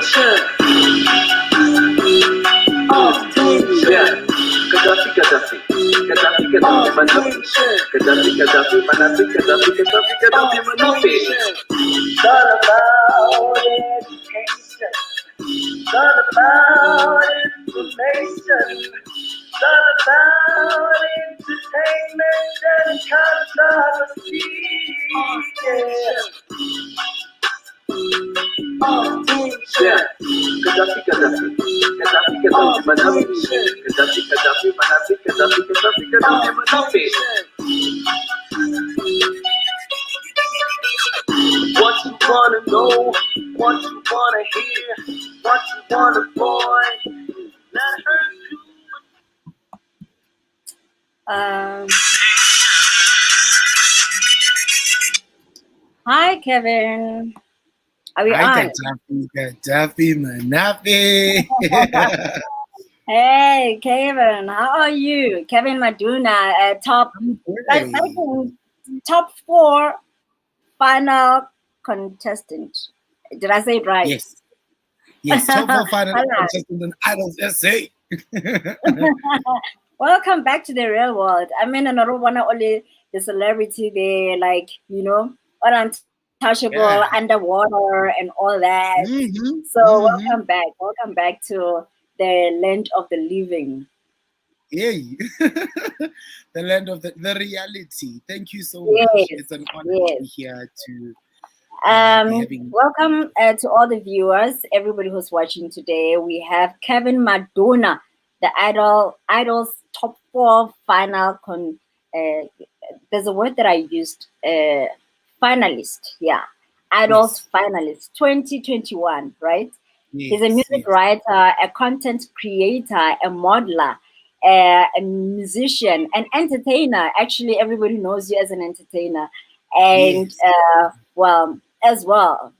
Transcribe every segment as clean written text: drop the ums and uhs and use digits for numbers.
What you wanna know, what you wanna hear, what you wanna avoid, let her do. Hi, Kevin. Are we on? Gaddafi, Manafi. Hey, Kevin. How are you? Kevin MADUNA, top 4 final contestant. Did I say it right? Yes, top 4 final contestant in Idols SA. Welcome back to the real world. I mean, I don't want only the celebrity there, like, untouchable, underwater, and all that. Welcome back. Welcome back to the land of the living. Yay. The land of the reality. Thank you so much. It's an honor to be here to welcome to all the viewers, everybody who's watching today. We have Kevin MADUNA, the Idols top 4 final there's a word that I used, finalist. Yeah, Idols finalist 2021, right? He's a music writer, a content creator, a modeler, a musician, an entertainer. Actually, everybody knows you as an entertainer. And as well,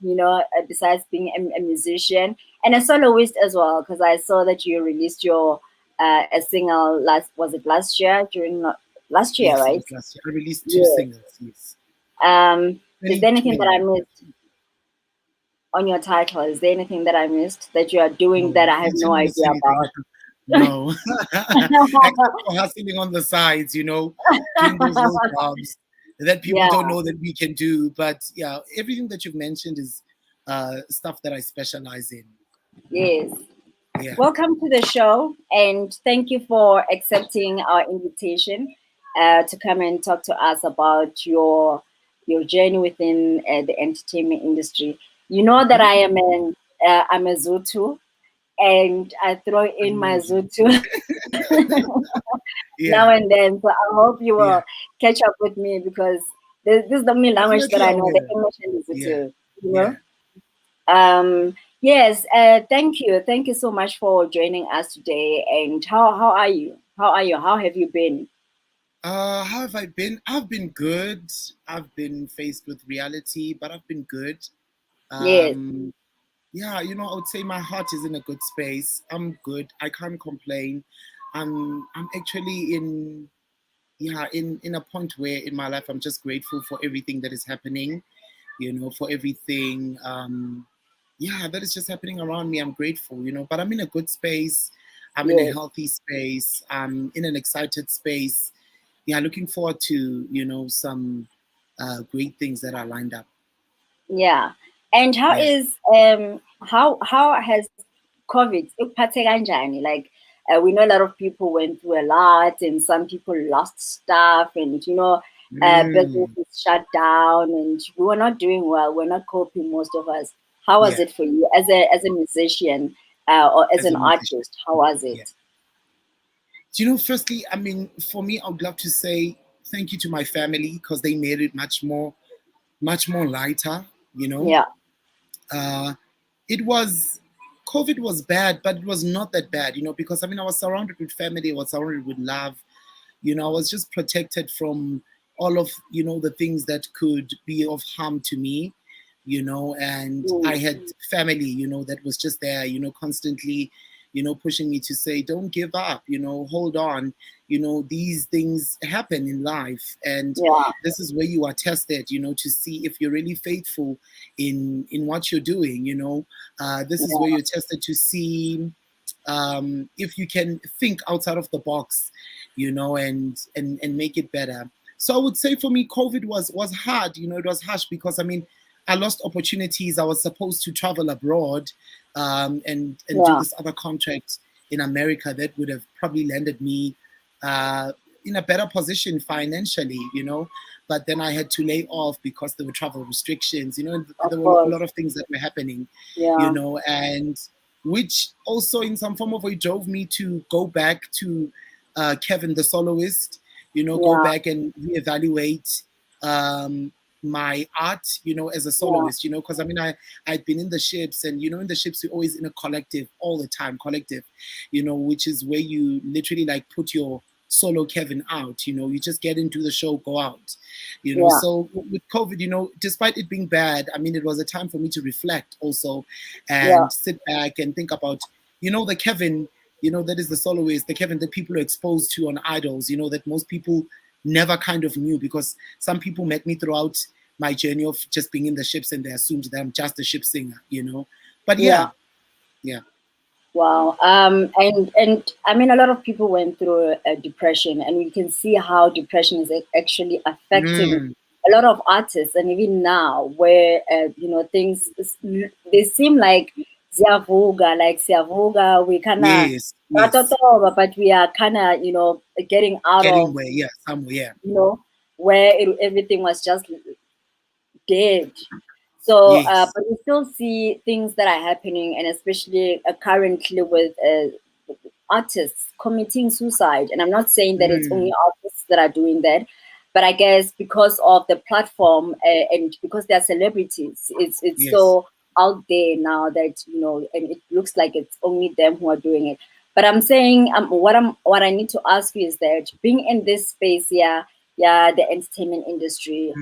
besides being a musician and a soloist as well, because I saw that you released your a single last year, right? Last year. I released 2 singles. Yes. Is there anything that I missed on your title? Is there anything that I missed that you are doing that I have no idea about? No. Except for hustling on the sides, doing those little jobs that people don't know that we can do. But yeah, everything that you've mentioned is stuff that I specialize in. Yes. Yeah. Welcome to the show, and thank you for accepting our invitation to come and talk to us about your journey within the entertainment industry. You know that I'm a Zutu, and I throw in my Zutu now and then. So I hope you will catch up with me, because this is the only language that I know, the English and the Zutu. Yes, thank you. Thank you so much for joining us today. And how are you? How have you been? How have I been? I've been good. I've been faced with reality, but I've been good. Yes. Yeah, I would say my heart is in a good space. I'm good. I can't complain. I'm actually in a point where in my life I'm just grateful for everything that is happening, for everything that is just happening around me. I'm grateful, but I'm in a good space. I'm in a healthy space. I'm in an excited space. Yeah, looking forward to, some great things that are lined up. Yeah. And how is how has COVID impacted kanjani? Like, we know a lot of people went through a lot, and some people lost stuff, and businesses shut down, and we were not doing well. We're not coping, most of us. How was it for you as a musician or as an artist? How was it? Firstly, I mean, for me, I would love to say thank you to my family, because they made it much more lighter. Yeah. COVID was bad, but it was not that bad, because I was surrounded with family, I was surrounded with love, I was just protected from all of, the things that could be of harm to me, and I had family, that was just there, constantly, pushing me to say, don't give up, hold on. These things happen in life, and Yeah. this is where you are tested, to see if you're really faithful in what you're doing. This is where you're tested to see if you can think outside of the box, and make it better. So I would say for me, COVID was hard. It was harsh because I lost opportunities. I was supposed to travel abroad, and do this other contract in America that would have probably landed me in a better position financially, But then I had to lay off because there were travel restrictions. There were a lot of things that were happening, and which also in some form of way drove me to go back to Kevin the Soloist, go back and reevaluate my art, as a soloist, because I'd been in the ships, and in the ships you're always in a collective all the time, which is where you literally like put your solo Kevin out, you just get into the show, go out, So with COVID, despite it being bad, it was a time for me to reflect also, and sit back and think about, the Kevin, that is the soloist, the Kevin that people are exposed to on Idols, that most people never kind of knew, because some people met me throughout my journey of just being in the ships, and they assumed that I'm just a ship singer, But yeah. Wow. And a lot of people went through a depression, and we can see how depression is actually affecting a lot of artists, and even now, where things they seem like siyavuga, we kind of yes. but we are kind of getting out of where, somewhere, where everything was just dead. So, yes. but we still see things that are happening, and especially currently with artists committing suicide. And I'm not saying that it's only artists that are doing that, but I guess because of the platform and because they're celebrities, it's Yes. so out there now that and it looks like it's only them who are doing it. But I'm saying what I need to ask you is that being in this space, the entertainment industry.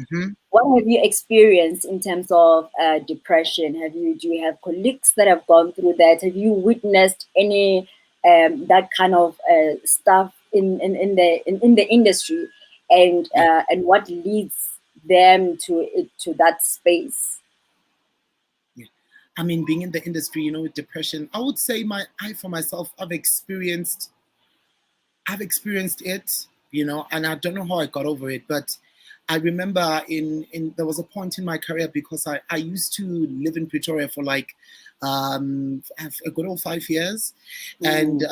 What have you experienced in terms of depression? Do you have colleagues that have gone through that? Have you witnessed any that kind of stuff in the industry, and what leads them to that space? Being in the industry, with depression, I would say I for myself, I've experienced it, and I don't know how I got over it, but I remember there was a point in my career, because I used to live in Pretoria for like a good old 5 years. And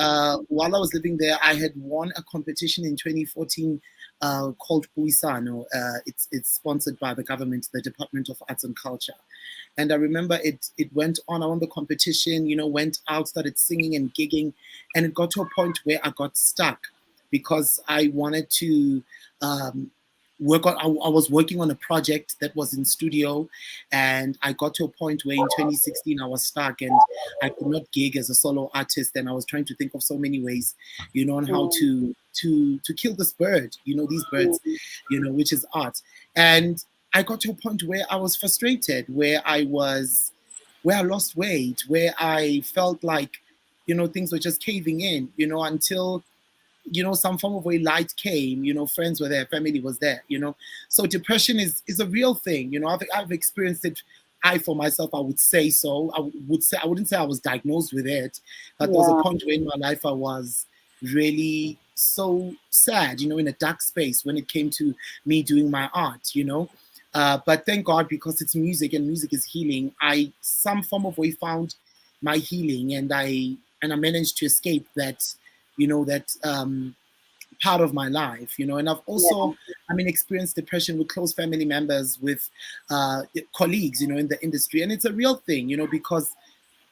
while I was living there, I had won a competition in 2014 called Puisano. It's sponsored by the government, the Department of Arts and Culture. And I remember it went on. I won the competition, went out, started singing and gigging. And it got to a point where I got stuck, because I wanted to work on, I was working on a project that was in studio, and I got to a point where in 2016 I was stuck, and I could not gig as a solo artist, and I was trying to think of so many ways, on how to kill this bird, these birds, which is art. And I got to a point where I was frustrated, where I lost weight, where I felt like, things were just caving in, until some form of way light came, friends were there, family was there, So depression is a real thing, I've experienced it. I, for myself, I would say so. I wouldn't say I was diagnosed with it, but there was a point where in my life I was really so sad, in a dark space when it came to me doing my art, But thank God, because it's music and music is healing, I some form of way found my healing, and I managed to escape that, part of my life, and I've also, experienced depression with close family members, with colleagues, in the industry, and it's a real thing, because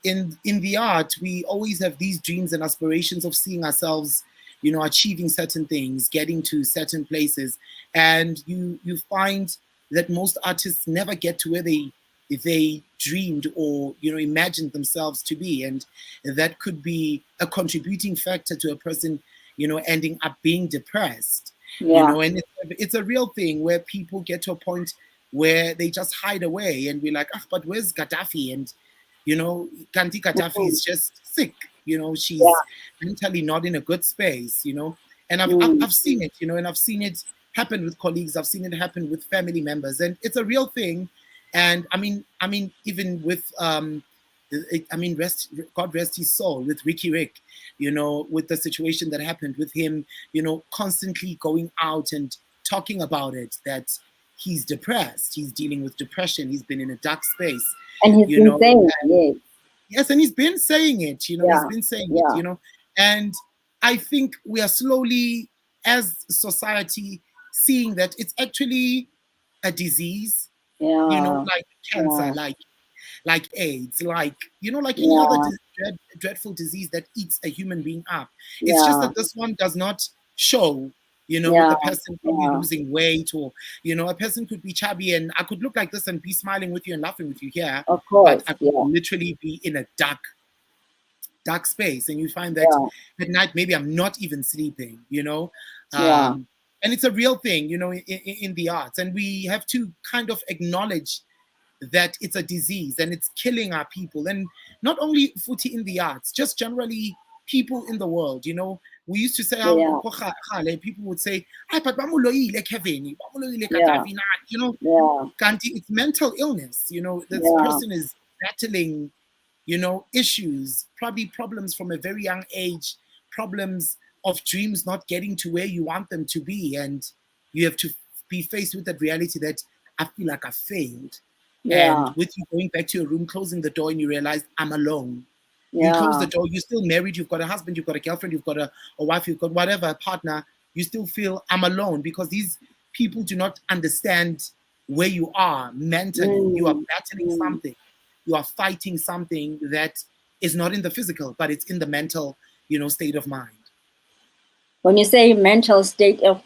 in the art, we always have these dreams and aspirations of seeing ourselves, achieving certain things, getting to certain places, and you find that most artists never get to where they dreamed or imagined themselves to be, and that could be a contributing factor to a person ending up being depressed. And it's a real thing where people get to a point where they just hide away, and we're like, but where's Gaddafi? And Kanti Gaddafi is just sick, You know, she's Yeah. mentally not in a good space, you know. And I've seen it, you know, and I've seen it happen with colleagues. I've seen it happen with family members, and it's a real thing. And I mean, even with I mean, God rest his soul, with Ricky Rick, you know, with the situation that happened with him, you know, constantly going out and talking about it, that he's depressed, he's dealing with depression, he's been in a dark space, And he's you been know. saying, And yes, yes, and he's been saying it, you know, he's yeah, been saying it, yeah, you know. And I think we are slowly, as society, seeing that it's actually a disease, you know, yeah, like cancer, yeah, like AIDS, like, you know, like any other yeah, dreadful disease that eats a human being up. It's just yeah, that this one does not show, you know, yeah, the person probably yeah, losing weight, or, you know, a person could be chubby and I could look like this and be smiling with you and laughing with you here, of but course, I could yeah, literally be in a dark space, and you find that yeah, at night maybe I'm not even sleeping, you know. yeah, And it's a real thing, you know, in the arts, and we have to kind of acknowledge that it's a disease and it's killing our people, and not only footy in the arts, just generally people in the world, you know. We used to say how yeah, people would say, "Ay, but bamuloile Kevin, bamuloile yeah, Katavina," you know. yeah, Kanti, it's mental illness, you know. This yeah. person is battling, you know, issues, probably problems from a very young age, problems of dreams not getting to where you want them to be. And you have to be faced with that reality that I feel like I failed. And Yeah, with you going back to your room, closing the door, and you realize I'm alone. You close the yeah, door, you're still married, you've got a husband, you've got a girlfriend, you've got a wife, you've got whatever, a partner, you still feel I'm alone, because these people do not understand where you are mentally. You are battling mm. something, you are fighting something that is not in the physical, but it's in the mental, you know, state of mind. When you say mental state of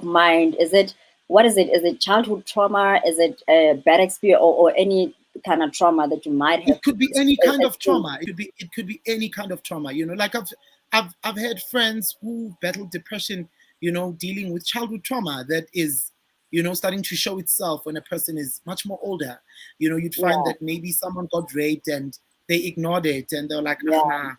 mind, is it, what is it? Is it childhood trauma? Is it a bad experience, or any kind of trauma that you might have It could be any kind of experienced? trauma. It could be any kind of trauma. You know, like I've had friends who battled depression, you know, dealing with childhood trauma that is, you know, starting to show itself when a person is much more older. You know, you'd find Yeah, that maybe someone got raped and they ignored it and they're like, ah, yeah, nah.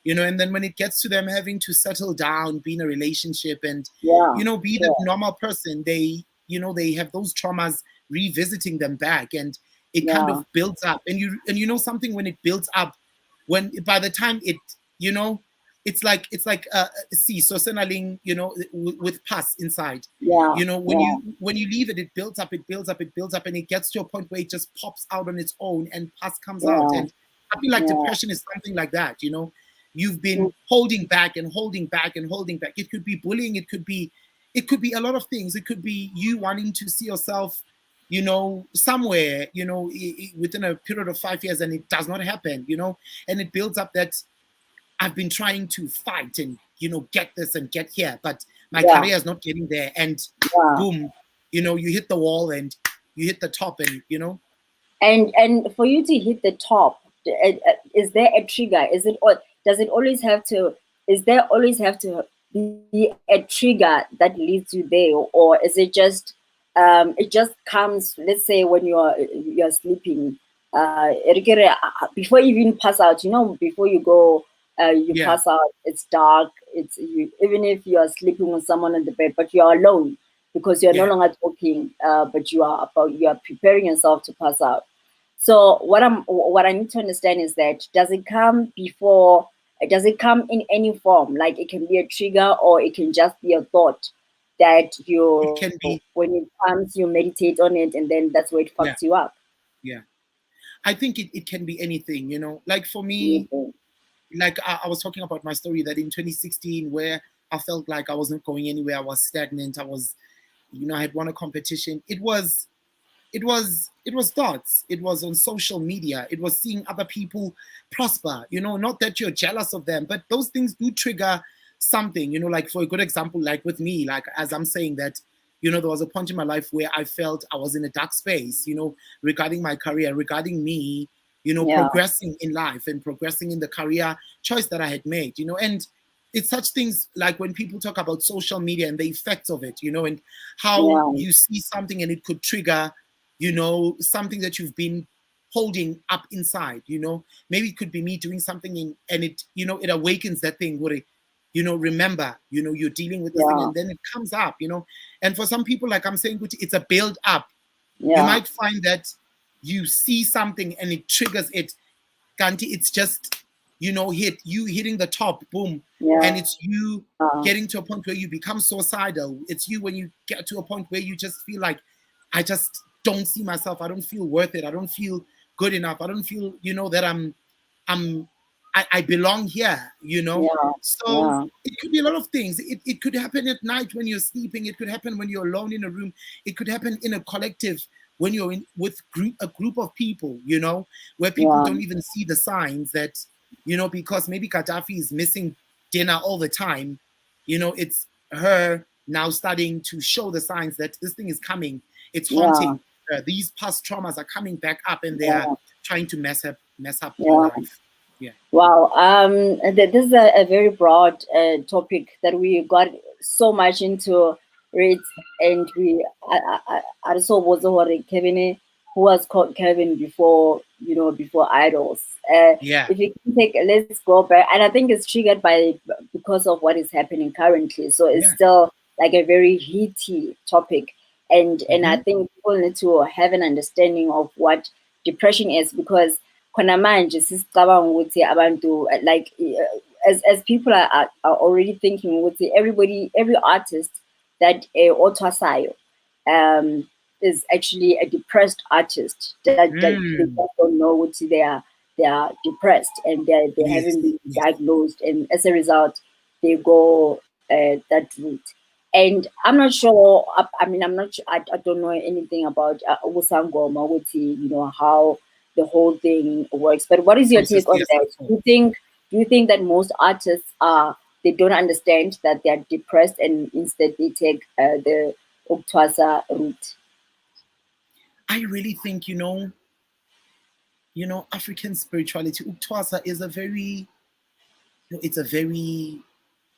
You know, and then when it gets to them having to settle down, be in a relationship, and, yeah, you know, be that yeah, normal person, they, you know, they have those traumas revisiting them back, and it kind yeah, of builds up. And you know something, when it builds up, when by the time it, you know, it's like see, so senaling, you know, with pus inside. yeah, You know, yeah, when you leave it, it builds up, and it gets to a point where it just pops out on its own and pus comes out. yeah, And I feel like yeah, depression is something like that, you know. You've mm, been holding back and holding back and holding back. It could be bullying, it could be a lot of things. It could be you wanting to see yourself, you know, somewhere, you know, within a period of 5 years, and it does not happen, you know. And it builds up that I've been trying to fight and, you know, get this and get here, but my yeah, career is not getting there. And yeah. boom, you know, you hit the wall and you hit the top, and, you know. And for you to hit the top, is there a trigger? Is it, or does it always have to? Is there always have to be a trigger that leads you there, or is it just it just comes? Let's say when you're sleeping, before you even pass out, you know, before you go, you Yeah, pass out. It's dark. It's you, even if you are sleeping with someone on the bed, but you are alone because you're no yeah. longer talking, but you are preparing yourself to pass out. So what I need to understand is that, does it come before? Does it come in any form? Like, it can be a trigger, or it can just be a thought that It you, can be, when it comes, you meditate on it, and then that's where it yeah, fucks you up. yeah. I think it can be anything, you know. Like for me, Mhm. like I was talking about my story, that in 2016, where I felt like I wasn't going anywhere, I was stagnant, I was, you know, I had won a competition. It was thoughts, it was on social media, it was seeing other people prosper, you know. Not that you're jealous of them, but those things do trigger something, you know. Like, for a good example, like with me, like as I'm saying that, you know, there was a point in my life where I felt I was in a dark space, you know, regarding my career, regarding me, you know, Yeah, progressing in life and progressing in the career choice that I had made, you know. And it's such things like when people talk about social media and the effects of it, you know, and how yeah, you see something and it could trigger, you know, something that you've been holding up inside, maybe it could be me doing something and it, it awakens that thing where, remember, you're dealing with this thing, and then it comes up, and for some people, like I'm saying, it's a build up. You might find that you see something and it triggers it. Kanti, it's just, hitting the top, boom. And it's you getting to a point where you become suicidal. It's you when you get to a point where you just feel like, I just don't see myself. I don't feel worth it. I don't feel good enough. I don't feel, that I belong here, So it could be a lot of things. It could happen at night when you're sleeping. It could happen when you're alone in a room. It could happen in a collective when you're with a group of people, where people don't even see the signs that, because maybe Gaddafi is missing dinner all the time, it's her now starting to show the signs that this thing is coming. It's haunting. These past traumas are coming back up, and they are trying to mess up your life. Yeah. Wow. This is a very broad topic that we got so much into it, and I also was Kevin, who was called Kevin before, before Idols. If you can take, let's go back, and I think it's triggered because of what is happening currently. So it's still like a very heaty topic, and I think people need to have an understanding of what depression is, because manje sisicabanga ukuthi abantu, like, as people are already thinking ukuthi every artist that othwasayo is actually a depressed artist that they just don't know what they are depressed, and they haven't been diagnosed, and as a result they go that route. And I'm not sure, I'm not sure, I don't know anything about Sangoma, how the whole thing works. But what is your take on that? Do you think that most artists they don't understand that they are depressed, and instead they take the Uktwasa route? I really think, African spirituality, Uktwasa is it's a very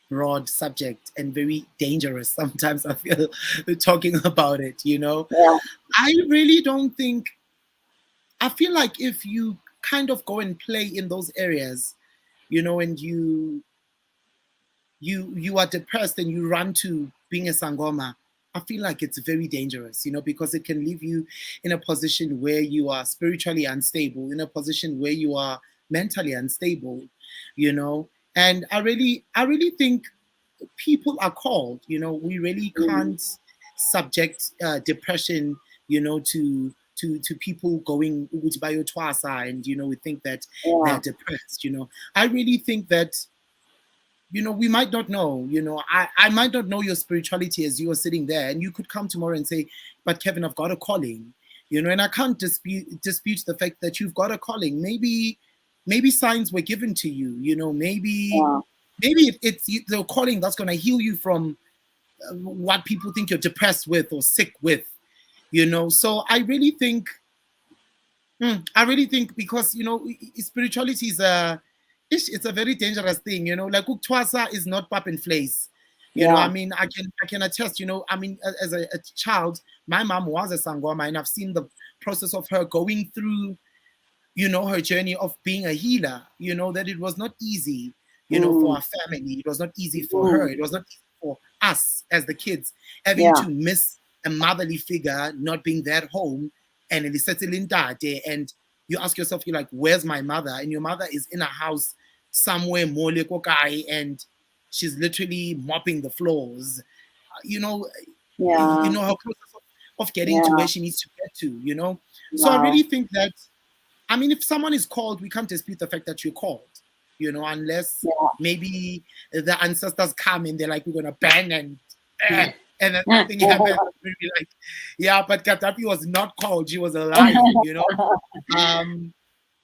broad subject and very dangerous. Sometimes I feel talking about it, I really don't think, I feel like if you kind of go and play in those areas, and you are depressed and you run to being a Sangoma, I feel like it's very dangerous, because it can leave you in a position where you are spiritually unstable, in a position where you are mentally unstable, And I really think people are called, we really can't subject depression, to people going by your twasa, and we think that they're depressed. I really think that we might not know. I might not know your spirituality as you are sitting there, and you could come tomorrow and say, "But Kevin, I've got a calling," and I can't dispute the fact that you've got a calling. Maybe signs were given to you. Maybe it's the calling that's going to heal you from what people think you're depressed with or sick with. So I really think because spirituality is it's a very dangerous thing. Like Uktwasa is not pap and flays. I mean, I can attest. I mean, as a child, my mom was a Sangoma, and I've seen the process of her going through, her journey of being a healer. That it was not easy. For our family, it was not easy for her. It was not easy for us as the kids, having to miss a motherly figure, not being there at home, and it is settling that day. And you ask yourself, you're like, where's my mother? And your mother is in a house somewhere, and she's literally mopping the floors. Her process of getting to where she needs to get to, So I really think that, I mean, if someone is called, we can't dispute the fact that you're called. Unless maybe the ancestors come and they're like, we're gonna ban and then nothing happens. We'll be like, but Gaddafi was not called; she was alive,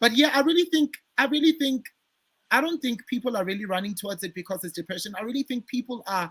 But yeah, I really think, I don't think people are really running towards it because it's depression. I really think people are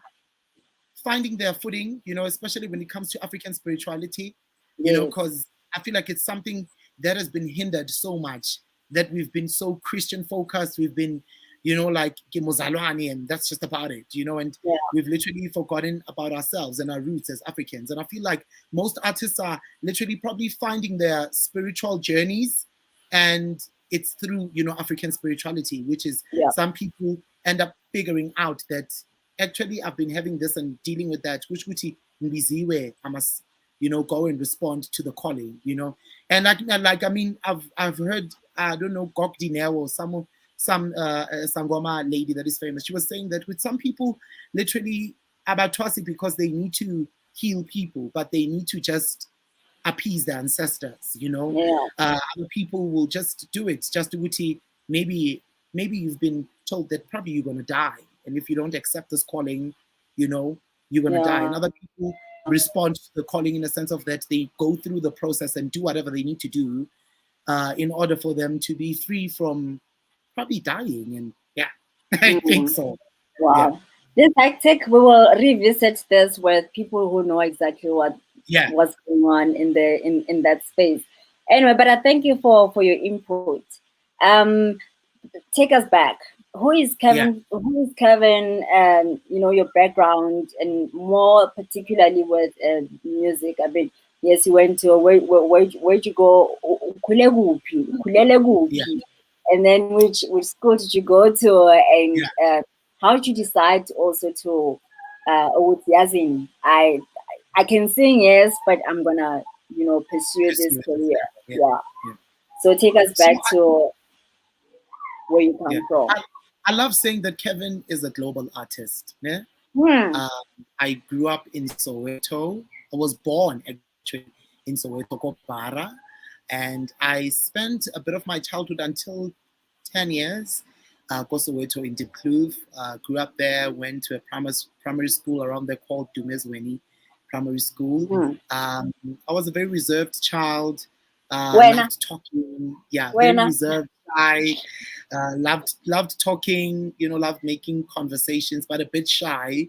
finding their footing, especially when it comes to African spirituality, because I feel like it's something that has been hindered so much. That we've been so Christian focused, we've been, like Gemozalwani, and that's just about it, and we've literally forgotten about ourselves and our roots as Africans. And I feel like most artists are literally probably finding their spiritual journeys, and it's through, you know, African spirituality, which is Yeah. some people end up figuring out that actually I've been having this and dealing with that, which I must, you know, go and respond to the calling, you know. And I mean, I've heard, I don't know, Gok Dineo or some Sangoma lady that is famous. She was saying that with some people, literally about Twasi, because they need to heal people, but they need to just appease their ancestors, you know. Yeah. Other people will just do it, just do it. Maybe you've been told that probably you're gonna die, and if you don't accept this calling, you know, you're gonna die. And Yeah. other people respond to the calling in a sense of that they go through the process and do whatever they need to do in order for them to be free from probably dying. And yeah, I think so. Yeah, Wow. This hectic, we will revisit this with people who know exactly yeah, what's going on in that space. Anyway, but I thank you for your input. Um, take us back. Who is yeah. Kevin? Who is Kevin? You know, your background, and more particularly with music. I mean, yes, you went to where'd you go? Ukhule kuphi? Ukhulele Yeah, kuphi? And then which school did you go to? And yeah. how did you decide also to yazing? I can sing, yes, but I'm gonna, you know, pursue Yes, this yes, career. yeah, Yeah. yeah. So take us So back to where you yeah, come from. I love saying that Kevin is a global artist. Yeah? Hmm. I grew up in Soweto. I was born actually in Soweto, Kopara, and I spent a bit of my childhood until 10 years. Soweto in Diepkloof. Grew up there, went to a primary school around there called Dumezweni Primary School. Hmm. I was a very reserved child. Wena, Loved talking. Yeah, very wena. reserved, shy. Loved talking. You know, loved making conversations, but a bit shy.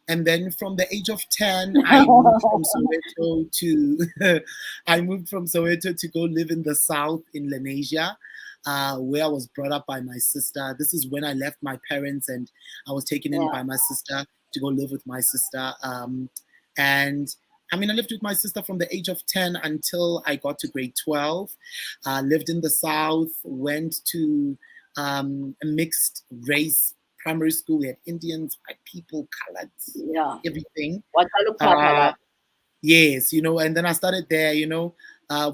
And then from the age of 10, I moved from Soweto to I moved from Soweto to go live in the south in Lenasia, where I was brought up by my sister. This is when I left my parents and I was taken in Yeah. by my sister to go live with my sister. And I mean, I lived with my sister from the age of 10 until I got to grade 12. Lived in the south, went to a mixed race primary school. We had Indians, white people, coloreds, Yeah. everything. Wakaluphapha. Yes, you know, and then I started there, you know.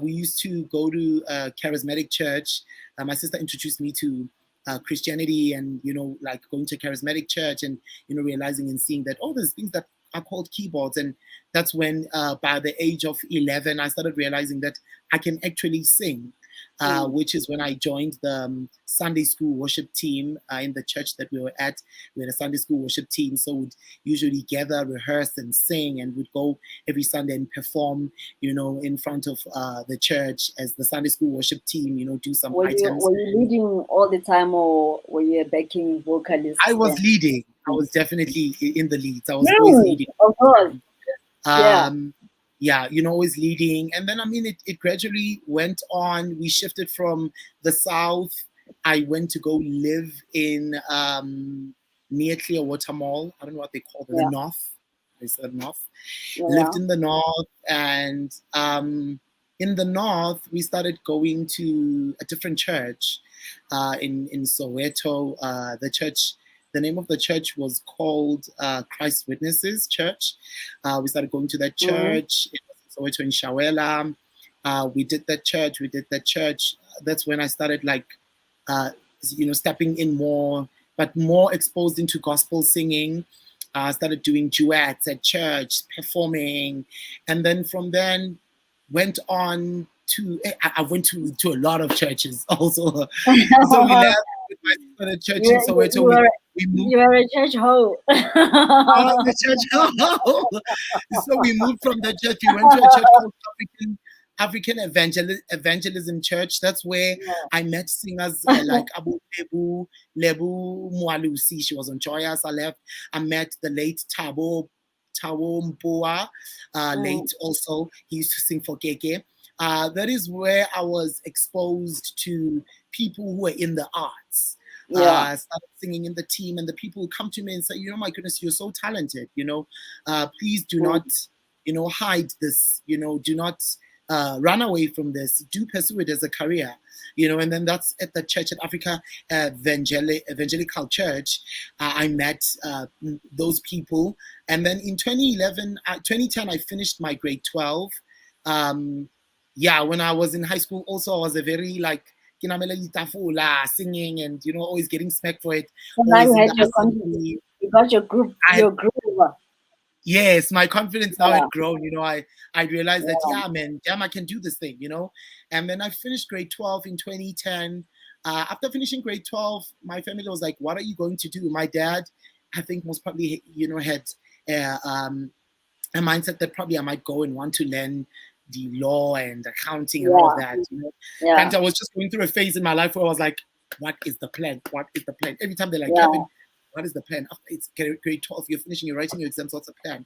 We used to go to charismatic church. My sister introduced me to Christianity and, you know, like going to charismatic church and, you know, realizing and seeing that, oh, there's things that are called keyboards. And that's when, by the age of 11, I started realizing that I can actually sing. Which is when I joined the Sunday school worship team in the church that we were at. We had a Sunday school worship team, so we'd usually gather, rehearse, and sing, and we'd go every Sunday and perform, you know, in front of the church as the Sunday school worship team, you know, do some items. Were you leading all the time, or were you a backing vocalist I was then? leading. I was definitely in the leads. I was always leading. Of course. Yeah. Yeah, you know, always leading. And then, I mean, it gradually went on. We shifted from the south. I went to go live in near Clearwater Mall. I don't know what they call it, the Yeah. north. They said north. Yeah. Lived in the north, and in the north, we started going to a different church in Soweto. The name of the church was called Christ Witnesses Church. We started going to that church. It was in Soweto in Shawela. We did that church. That's when I started you know, stepping in more, but more exposed into gospel singing. Started doing duets at church, performing, and then from then went on to I went to a lot of churches also. So we left with my sister at church in Soweto. We moved. You were a church hoe. The church. So we moved from the church. We went to a church called African Evangelism Church. That's where I met singers like Abu Lebu Mualusi. She was on Joyous. I met the late Tabo Mpoa, late also. He used to sing for Keke. That is where I was exposed to people who were in the arts. Started singing in the team, and the people would come to me and say, you know, my goodness, you're so talented, you know, please do not, you know, hide this, you know, do not run away from this, do pursue it as a career, and then that's at the church at Africa Evangelical Church. I met those people, and then in 2010, I finished my grade 12. When I was in high school, also I was a very like singing and always getting smacked for it. So now you had your confidence. You got your group. Yes, my confidence now had grown. I realized that I can do this thing. And then I finished grade 12 in 2010. After finishing grade 12, my family was like, "What are you going to do?" My dad, I think, most probably had a mindset that probably I might go and want to learn the law and accounting and all of that. And I was just going through a phase in my life where I was like, "What is the plan? What is the plan?" Every time they're like, "Kevin, what is the plan? It's grade 12, you're finishing, you're writing your exams, what's the plan?"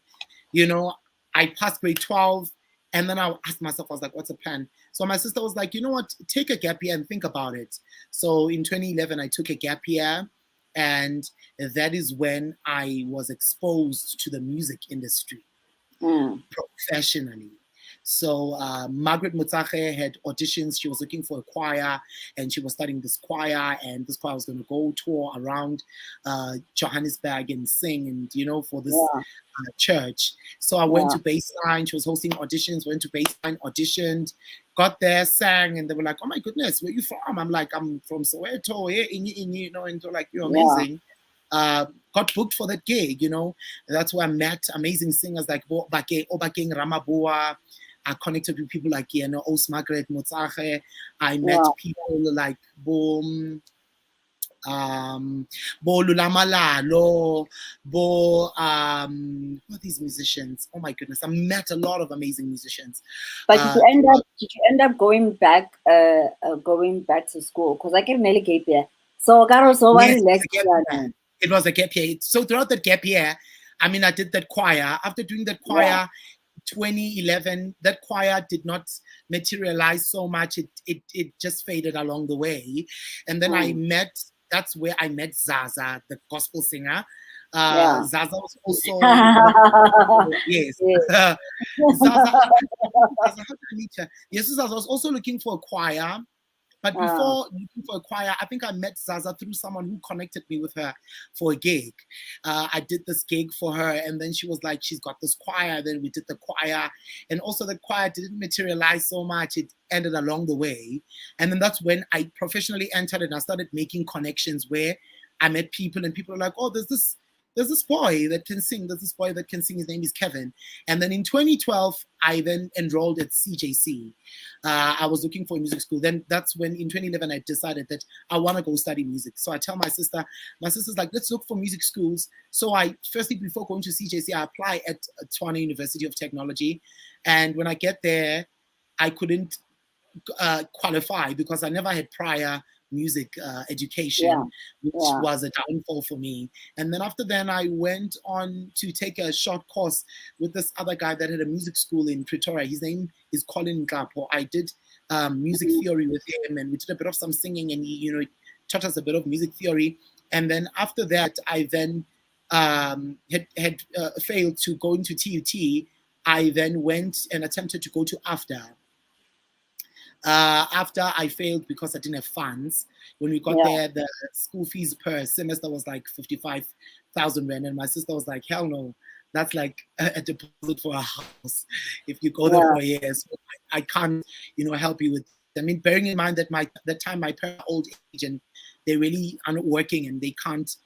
I passed grade 12, and then I asked myself, I was like, what's the plan? So my sister was like, you know what, take a gap year and think about it. So in 2011, I took a gap year, and that is when I was exposed to the music industry professionally. So Margaret Mutsache had auditions. She was looking for a choir, and she was studying this choir, and this choir was going to go tour around Johannesburg and sing, and for this church. So I went to Baseline. She was hosting auditions. Went to Baseline, auditioned, got there, sang, and they were like, "Oh my goodness, where are you from?" I'm like, "I'm from Soweto, and they're like, "You're amazing." Got booked for that gig, That's where I met amazing singers like Obakeng Ramaboa. I connected with people like Os Margaret Motsache. I met people like Bo Lulamalalo, who are these musicians? Oh my goodness, I met a lot of amazing musicians. But did you end up going back to school? Because I get nearly gap year. So it was a gap year. So throughout that gap year, I did that choir. After doing that choir, 2011, that choir did not materialize so much. It just faded along the way. And then that's where I met Zaza, the gospel singer. Zaza was also yes. Zaza, how did I meet her? Yes, Zaza was also looking for a choir. But before looking for a choir, I think I met Zaza through someone who connected me with her for a gig. I did this gig for her, and then she was like, she's got this choir. Then we did the choir, and also the choir didn't materialize so much. It ended along the way. And then that's when I professionally entered, and I started making connections where I met people, and people are like, "Oh, there's this boy that can sing. There's this boy that can sing. His name is Kevin." And then in 2012, I then enrolled at CJC. I was looking for a music school. Then that's when in 2011, I decided that I want to go study music. So I tell my sister's like, let's look for music schools. So firstly, before going to CJC, I apply at Tshwane University of Technology. And when I get there, I couldn't qualify because I never had prior music education, which was a downfall for me. And then after then, I went on to take a short course with this other guy that had a music school in Pretoria. His name is Colin Ngapo. I did music theory with him, and we did a bit of some singing, and he taught us a bit of music theory. And then after that, I then had failed to go into TUT. I then went and attempted to go to AFDA. After I failed because I didn't have funds. When we got there, the school fees per semester was like 55,000 rand, and my sister was like, "Hell no, that's like a deposit for a house if you go there for a year. So I can't, help you with." Bearing in mind that that time my parents are old age and they really are not working and they can't,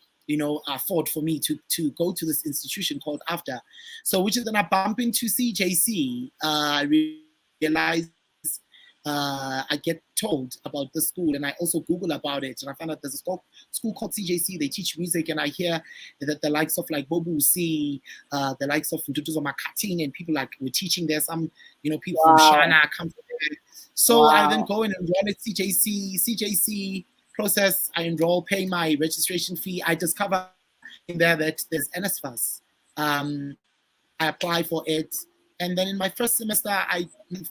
afford for me to go to this institution called AFDA. So which is then I bump into CJC. I realized. I get told about the school, and I also Google about it, and I found out there's a school called CJC. They teach music, and I hear that the likes of like Bobu C, the likes of Ntutuzo Makatini, and people like were teaching there. Some people from Shana come from there. So I then go and enroll at CJC process. I enroll, pay my registration fee. I discover in there that there's NSFAS. I apply for it. And then in my first semester,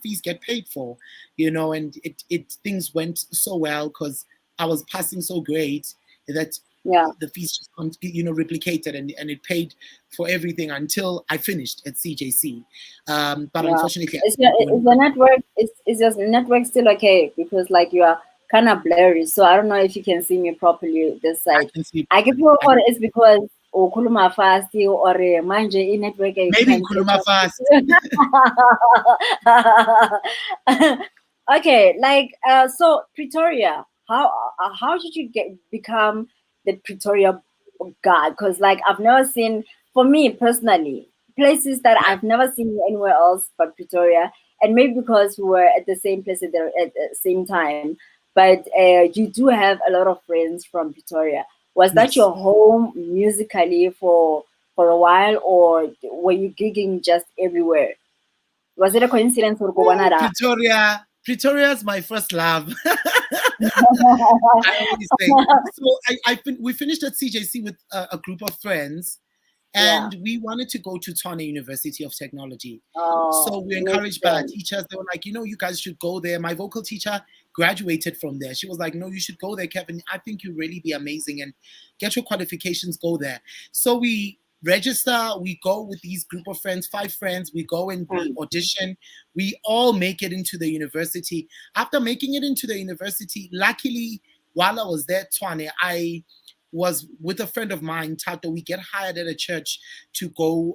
fees get paid for, and things went so well because I was passing so great that Yeah. the fees just replicated, and it paid for everything until I finished at CJC. But Yeah. unfortunately, I Is your couldn't go is any the further. network is your network still okay? Because like you are kind of blurry, so I don't know if you can see me properly this I side. can see I can properly. feel or it's because ukhuluma fast or manje network I Maybe can catch Nkuluma up. fast. Okay, like so Pretoria, how did you become the Pretoria guy? Because like I've never seen, for me personally, places that Yeah. I've never seen anywhere else but Pretoria, and maybe because we were at the same place at the same time. But you do have a lot of friends from Pretoria. Was that Yes. your home musically for a while, or were you gigging just everywhere? Was it a coincidence or Ooh, Gobanara? Pretoria is my first love. I always say. So we finished at CJC with a group of friends, Yeah. and we wanted to go to Tshwane University of Technology. So Oh, we were makes encouraged by our sense. teachers. They were like, you guys should go there. My vocal teacher graduated from there. She was like, no, you should go there, Kevin. I think you'll really be amazing, and get your qualifications, go there. So we register, we go with these group of friends, 5 friends, we go and we Mm. audition. We all make it into the university. After making it into the university, luckily, while I was there at Tshwane, I was with a friend of mine, Tato. We get hired at a church to go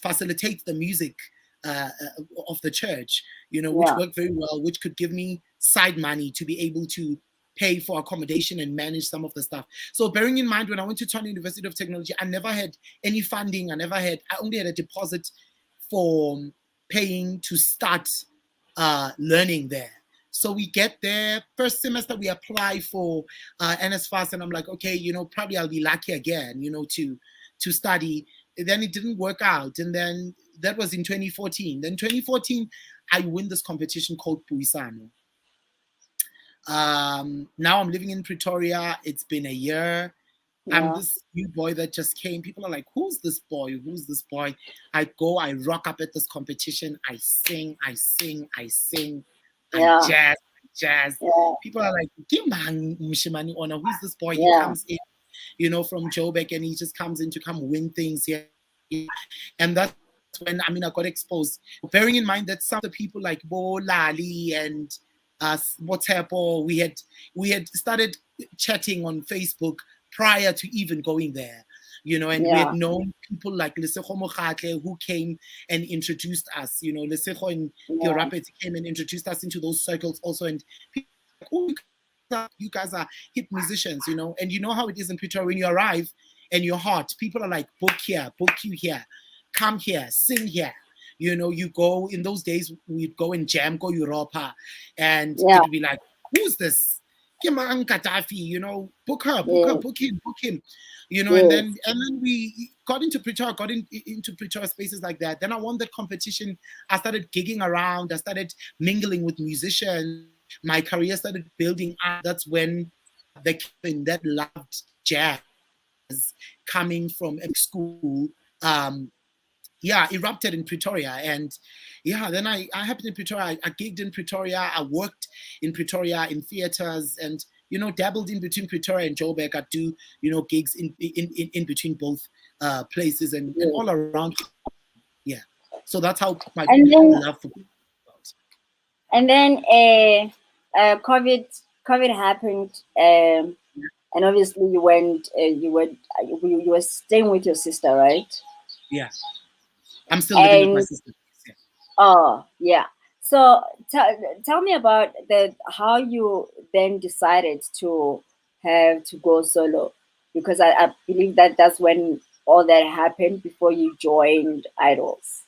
facilitate the music of the church, which Yeah. worked very well, which could give me side money to be able to pay for accommodation and manage some of the stuff. So bearing in mind, when I went to Tshwane University of Technology, I never had any funding. I only had a deposit for paying to start learning there. So we get there, first semester we apply for NSFAS, and I'm like, okay, probably I'll be lucky again, to study. Then it didn't work out, and then that was in 2014. Then 2014, I win this competition called Puisano. Now I'm living in Pretoria. It's been a year. I'm Yeah. this new boy that just came. People are like, who's this boy? Who's this boy? I rock up at this competition. I sing, I sing, I sing, I Yeah. jazz, I jazz. Yeah. People are like, Kimang Mshimani Ona, who's this boy? He Yeah. comes in, from Joburg, and he just comes in to come win things here. And that's when, I got exposed. Bearing in mind that some of the people like Bo Lali and Botepo, we had started chatting on Facebook prior to even going there, and we had Yeah. known people like Lesego Mokgatle who came and introduced us, Lesego and Theo Yeah. Rapet came and introduced us into those circles also, and people were like, oh, you guys are hit musicians, and you know how it is in Pretoria when you arrive and you're hot, people are like, book here, book you here, come here, sing here. You go, in those days, we'd go and jam, go Europa, and Yeah. it would be like, who's this? Kimang Gaddafi, book her, book her, Yeah. book him, and Yes. then we got into Pretoria, into Pretoria spaces like that. Then I won that competition. I started gigging around. I started mingling with musicians. My career started building up. That's when the Kevin that loved jazz coming from school, erupted in Pretoria. And then I happened in Pretoria. I gigged in Pretoria. I worked in Pretoria in theaters, and dabbled in between Pretoria and Joburg. I do gigs in between both places, and Yes. all around. Yeah, so that's how my And then love for. and then COVID happened, and obviously you were staying with your sister, right? Yeah, I'm still living with my And sister. Yeah. oh yeah. So tell me about how you then decided to have to go solo, because I believe that that's when all that happened before you joined Idols.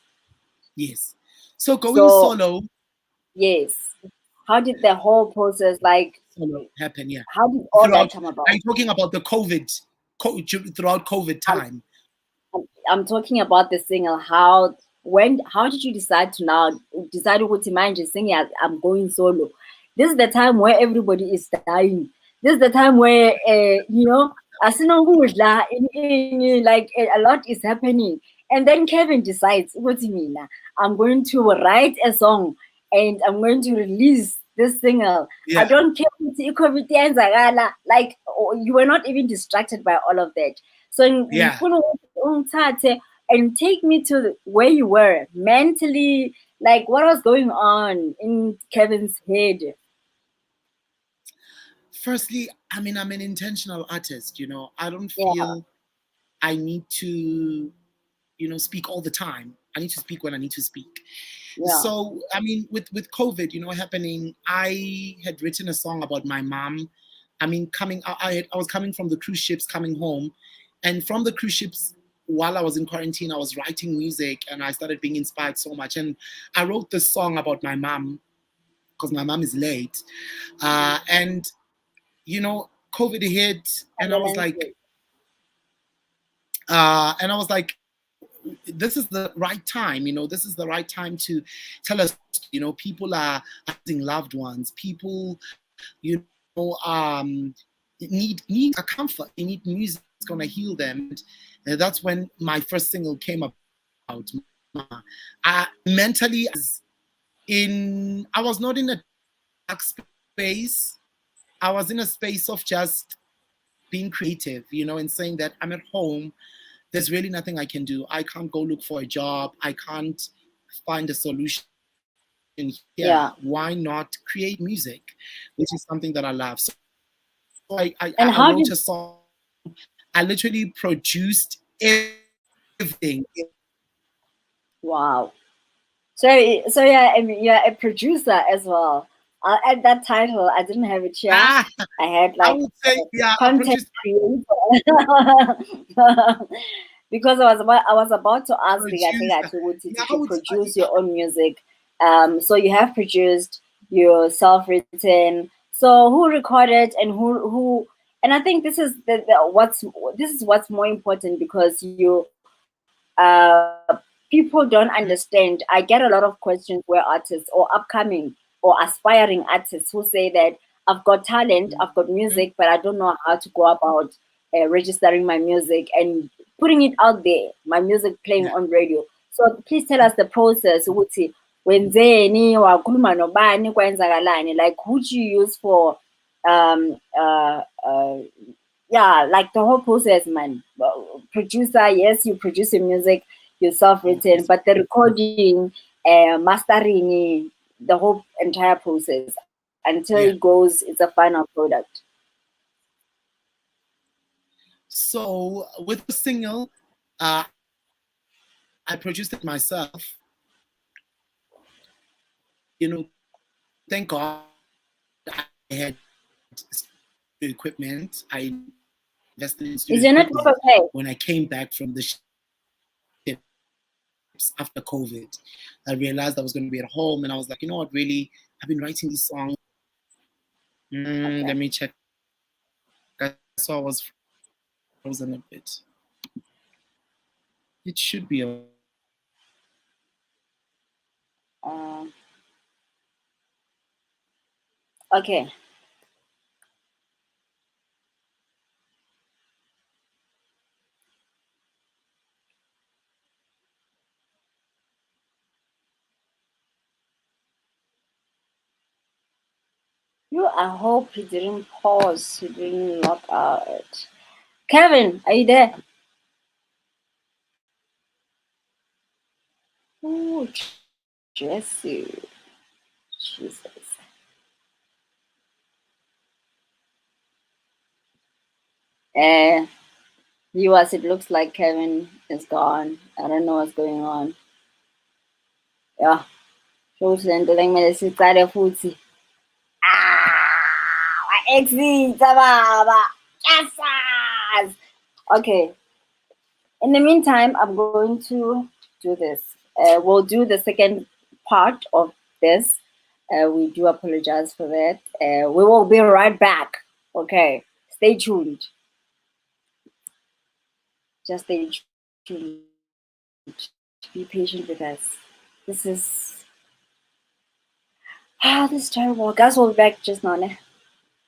Yes. So going So solo, yes, how did the whole process, like, happen. Yeah. how did all that Throughout, come are about? you talking about the COVID, throughout COVID I'm, time? I'm talking about the single. How did you decide to now decide with mind singing I'm going solo? This is the time where everybody is dying. This is the time where asinokudla, like a lot is happening. And then Kevin decides, I'm going to write a song and I'm going to release this single. Yeah. I don't care like you were not even distracted by all of that. So Yeah. and take me to where you were mentally, like what was going on in Kevin's head. Firstly, I mean, I'm an intentional artist, you know. I don't Yeah, feel I need to, you know, speak all the time. I need to speak when I need to speak. yeah, So, I mean, with COVID, you know, happening, I had written a song about my mom. I mean, I was coming from the cruise ships, coming home, and from the cruise ships, while I was in quarantine, I was writing music, and I started being inspired so much. And I wrote this song about my mom because my mom is late, and you know, COVID hit, and condolences. I was like, this is the right time, you know, this is the right time to tell us, you know, people are losing loved ones, people, you know, need a comfort, they need music that's gonna heal them. And that's when my first single came about. Mentally, I was not in a dark space. I was in a space of just being creative, you know, and saying that I'm at home. There's really nothing I can do. I can't go look for a job. I can't find a solution here. Yeah. Why not create music, which is something that I love? So And I how wrote did a song. I literally produced everything. wow. So yeah, I mean, you're a producer as well. I'll add that title. I didn't have it here. Ah, I had I like would say, yeah, I content produced, creator. Because I was about to ask you, I think producer. actually would Yeah, did I you would. produce your own music? So you have produced, your self-written. So who recorded and who and I think this is what's more important because people don't understand. I get a lot of questions where artists or upcoming or aspiring artists who say that I've got talent, I've got music, but I don't know how to go about registering my music and putting it out there, my music playing Yeah, on radio. So please tell us the process. Ukuthi wenzeni, wakhuluma nobani, kwenzakalani? Like who do you use for um uh uh yeah, like the whole process, man. Producer, yes, you produce your music, your self-written, but the recording, mastering, the whole entire process until yeah. it goes, it's a final product. So with the single, uh, I produced it myself. You know, thank God I had equipment. I invested in Is studio your network equipment okay? when I came back from the ships after COVID. I realized I was going to be at home, and I was like, you know what? Really, I've been writing these songs. Okay. Let me check. I saw I was frozen a bit. It should be. Um, okay. I hope he didn't pause, he didn't log out. Kevin, are you there? Oh, Jesse. Jesus. Uh, viewers, it looks like Kevin is gone. I don't know what's going on. Yeah. Shows lento kumele sicale futhi. Exit baba. Yes. Okay. In the meantime, I'm going to do this. We'll do the second part of this. We do apologize for that. We will be right back. Okay. Stay tuned. Just stay tuned. Be patient with us. This is this is terrible. Guys, we'll be back just now.